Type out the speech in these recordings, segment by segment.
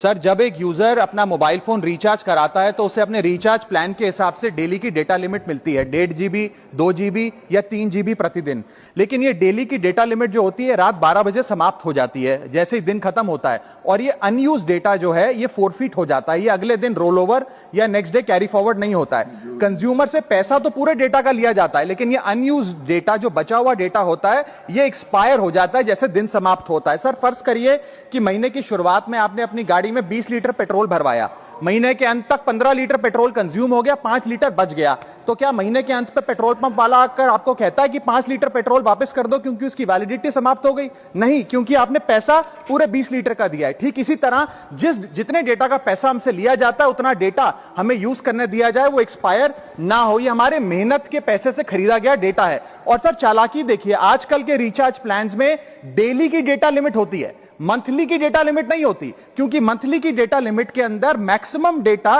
Sir, जब एक user अपना मोबाइल फोन रिचार्ज कराता है तो उसे अपने रिचार्ज प्लान के हिसाब से डेली की डेटा लिमिट मिलती है, 1.5 GB, 2 GB या 3 GB प्रतिदिन। लेकिन ये डेली की डेटा लिमिट जो होती है रात 12 बजे समाप्त हो जाती है जैसे ही दिन खत्म होता है, और ये अनयूज डेटा जो है ये फोरफिट हो जाता है, ये अगले दिन रोल ओवर या नेक्स्ट डे कैरी फॉरवर्ड नहीं होता है। कंज्यूमर से पैसा तो पूरे डेटा का लिया जाता है, लेकिन ये अनयूज डेटा जो बचा हुआ डेटा होता है ये एक्सपायर हो जाता है जैसे दिन समाप्त होता है। सर, फर्ज करिए कि महीने की शुरुआत में आपने अपनी गाड़ी में 20 लीटर पेट्रोल भरवाया, महीने के अंत तक 15 लीटर पेट्रोल कंज्यूम हो गया, 5 लीटर बच गया, तो क्या महीने के अंत पे पेट्रोल पंप वाला आकर आपको कहता है कि 5 लीटर पेट्रोल वापस कर दो क्योंकि उसकी वैलिडिटी समाप्त हो गई? नहीं, क्योंकि आपने पैसा पूरे 20 लीटर का दिया है। ठीक इसी तरह जितने डेटा का पैसा हमसे लिया जाता है उतना डेटा हमें यूज करने दिया जाए, वो एक्सपायर ना हो। ये हमारे मेहनत के पैसे से खरीदा गया डेटा है। और सर, चालाकी देखिए, आजकल के रिचार्ज प्लान्स में डेली की डेटा लिमिट होती है, मंथली की डेटा लिमिट नहीं होती, क्योंकि मंथली की डेटा लिमिट के अंदर मैक्सिमम डेटा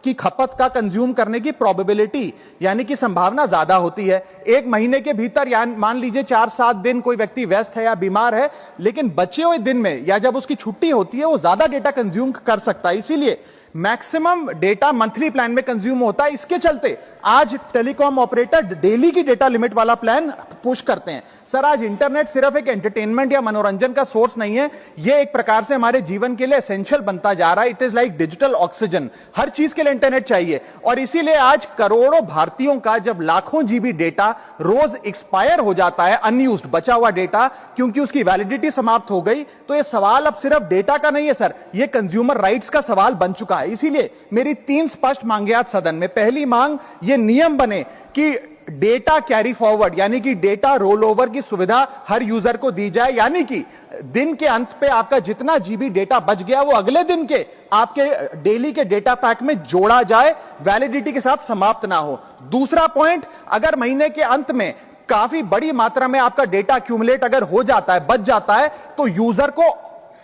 की खपत का कंज्यूम करने की प्रोबेबिलिटी यानी कि संभावना ज्यादा होती है। एक महीने के भीतर या मान लीजिए 4-7 दिन कोई व्यक्ति व्यस्त है या बीमार है, लेकिन बचे हुए दिन में या जब उसकी छुट्टी होती है वो ज्यादा डेटा कंज्यूम कर सकता है। इसीलिए मैक्सिमम डेटा मंथली प्लान में कंज्यूम होता है। इसके चलते आज टेलीकॉम ऑपरेटर डेली की डेटा लिमिट वाला प्लान पुश करते हैं। सर, आज इंटरनेट सिर्फ एक एंटरटेनमेंट या मनोरंजन का सोर्स नहीं है, यह एक प्रकार से हमारे जीवन के लिए एसेंशियल बनता जा रहा है। It is like digital oxygen, हर चीज के लिए इंटरनेट चाहिए। और इसीलिए आज करोड़ों भारतीयों का जब लाखों जीबी डेटा रोज एक्सपायर हो जाता है, अनयूज्ड बचा हुआ डेटा, क्योंकि उसकी वैलिडिटी समाप्त हो गई, तो यह सवाल अब सिर्फ डेटा का नहीं है सर, यह कंज्यूमर राइट्स का सवाल बन चुका है। इसीलिए मेरी 3 स्पष्ट मांगे आज सदन में। पहली मांग, ये नियम बने कि डेटा कैरी फॉरवर्ड यानी कि डेटा रोल ओवर की सुविधा हर यूजर को दी जाए, यानी कि दिन के अंत पे आपका जितना जीबी डेटा बच गया वो अगले दिन के आपके डेली के डेटा पैक में जोड़ा जाए, वैलिडिटी के साथ समाप्त ना हो। दूसरा पॉइंट, अगर महीने के अंत में काफी बड़ी मात्रा में आपका डेटा एक्यूमुलेट अगर हो जाता है, बच जाता है, तो यूजर को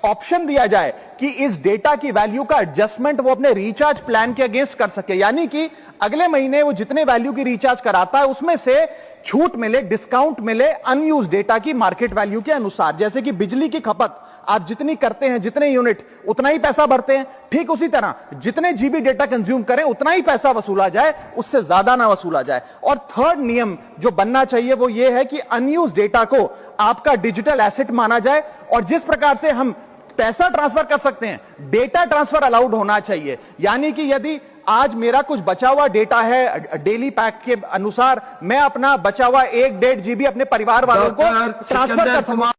ऑप्शन दिया जाए कि इस डेटा की वैल्यू का एडजस्टमेंट वो अपने रिचार्ज प्लान के अगेंस्ट कर सके, यानी कि अगले महीने वो जितने वैल्यू की रिचार्ज कराता है उसमें से छूट मिले, डिस्काउंट मिले अनयूज डेटा की मार्केट वैल्यू के अनुसार। जैसे कि बिजली की खपत आप जितनी करते हैं, जितने यूनिट, उतना ही पैसा भरते हैं, ठीक उसी तरह जितने जीबी डेटा कंज्यूम करें उतना ही पैसा वसूला जाए, उससे ज्यादा ना वसूला जाए। और थर्ड नियम जो बनना चाहिए वो ये है कि अनयूज डेटा को आपका डिजिटल एसेट माना जाए, और जिस प्रकार से हम पैसा ट्रांसफर कर सकते हैं, डेटा ट्रांसफर अलाउड होना चाहिए। यानी कि यदि आज मेरा कुछ बचा हुआ डेटा है डेली पैक के अनुसार, मैं अपना बचा हुआ 1-1.5 GB अपने परिवार वालों को ट्रांसफर कर सकूं।